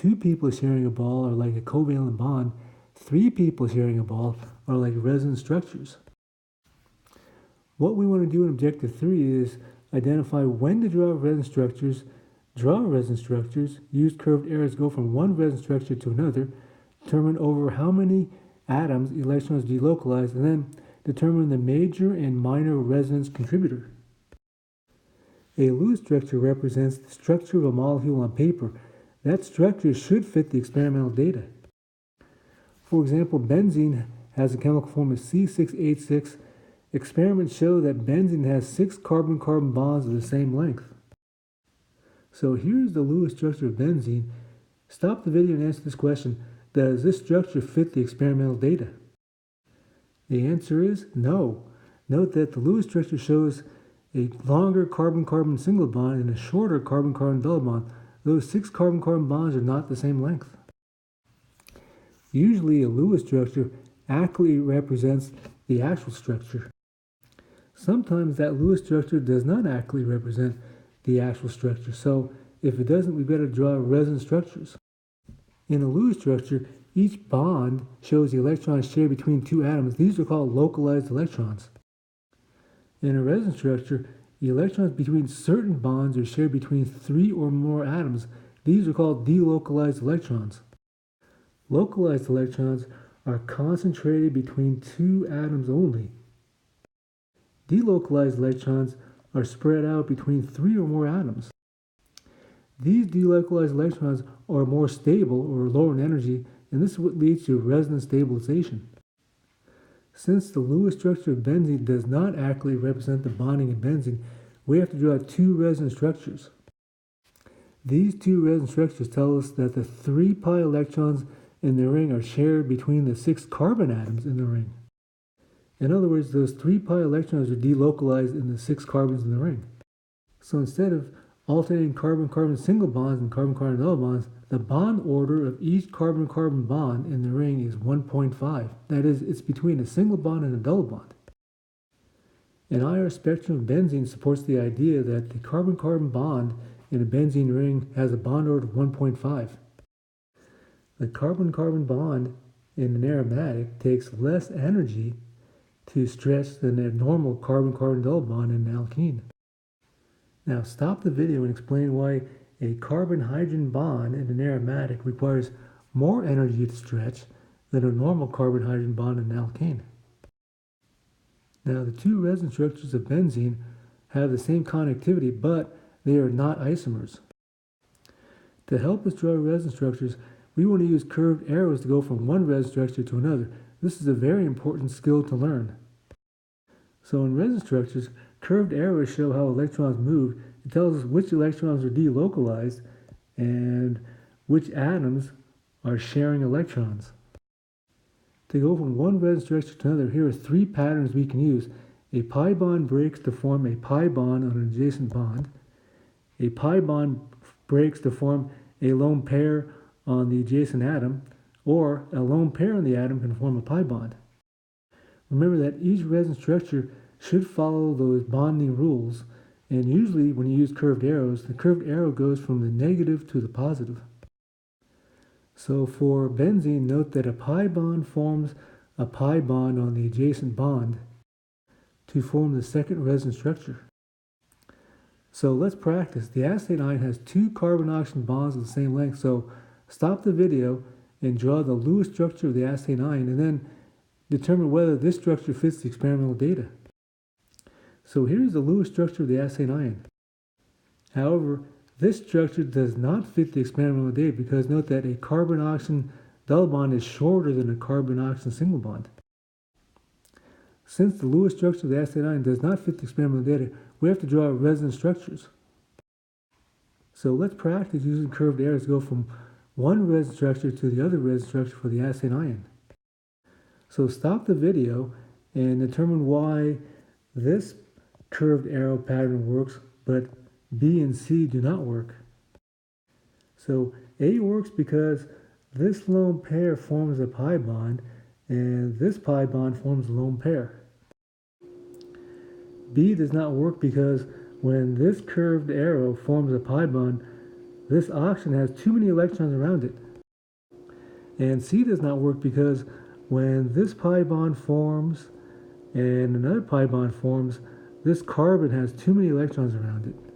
2 people sharing a ball are like a covalent bond. 3 people sharing a ball are like resonance structures. What we want to do in objective 3 is identify when to draw resonance structures, use curved arrows to go from one resonance structure to another, determine over how many atoms electrons delocalize, and then determine the major and minor resonance contributor. A Lewis structure represents the structure of a molecule on paper. That structure should fit the experimental data. For example, benzene has a chemical form of C6H6. Experiments show that benzene has 6 carbon-carbon bonds of the same length. So here's the Lewis structure of benzene. Stop the video and answer this question. Does this structure fit the experimental data? The answer is no. Note that the Lewis structure shows a longer carbon-carbon single bond and a shorter carbon-carbon double bond. Those 6 carbon-carbon bonds are not the same length. Usually a Lewis structure accurately represents the actual structure. Sometimes that Lewis structure does not accurately represent the actual structure. So if it doesn't, we better draw resonance structures. In a Lewis structure, each bond shows the electrons shared between 2 atoms. These are called localized electrons. In a resonance structure, the electrons between certain bonds are shared between 3 or more atoms. These are called delocalized electrons. Localized electrons are concentrated between 2 atoms only. Delocalized electrons are spread out between 3 or more atoms. These delocalized electrons are more stable or lower in energy, and this is what leads to resonance stabilization. Since the Lewis structure of benzene does not accurately represent the bonding in benzene, we have to draw 2 resonance structures. These 2 resonance structures tell us that the 3 pi electrons in the ring are shared between the 6 carbon atoms in the ring. In other words, those 3 pi electrons are delocalized in the 6 carbons in the ring. So instead of alternating carbon-carbon single bonds and carbon-carbon double bonds, the bond order of each carbon-carbon bond in the ring is 1.5. That is, it's between a single bond and a double bond. An IR spectrum of benzene supports the idea that the carbon-carbon bond in a benzene ring has a bond order of 1.5. The carbon-carbon bond in an aromatic takes less energy to stretch than a normal carbon-carbon double bond in an alkene. Now stop the video and explain why a carbon-hydrogen bond in an aromatic requires more energy to stretch than a normal carbon-hydrogen bond in an alkane. Now the 2 resonance structures of benzene have the same connectivity, but they are not isomers. To help us draw resonance structures, we want to use curved arrows to go from one resonance structure to another. This is a very important skill to learn. So in resonance structures, curved arrows show how electrons move. It tells us which electrons are delocalized and which atoms are sharing electrons. To go from one resonance structure to another, here are 3 patterns we can use. A pi bond breaks to form a pi bond on an adjacent bond. A pi bond breaks to form a lone pair on the adjacent atom, or a lone pair on the atom can form a pi bond. Remember that each resonance structure should follow those bonding rules, and usually when you use curved arrows, the curved arrow goes from the negative to the positive. So for benzene, note that a pi bond forms a pi bond on the adjacent bond to form the second resonance structure. So let's practice. The acetate ion has 2 carbon-oxygen bonds of the same length, so stop the video and draw the Lewis structure of the acetate ion, and then determine whether this structure fits the experimental data. So here's the Lewis structure of the acetate ion. However, this structure does not fit the experimental data because note that a carbon-oxygen double bond is shorter than a carbon-oxygen single bond. Since the Lewis structure of the acetate ion does not fit the experimental data, we have to draw resonance structures. So let's practice using curved arrows to go from one resonance structure to the other resonance structure for the acetate ion. So stop the video and determine why this curved arrow pattern works, but B and C do not work. So A works because this lone pair forms a pi bond, and this pi bond forms a lone pair. B does not work because when this curved arrow forms a pi bond, This oxygen has too many electrons around it. And C does not work because when this pi bond forms and another pi bond forms, this carbon has too many electrons around it.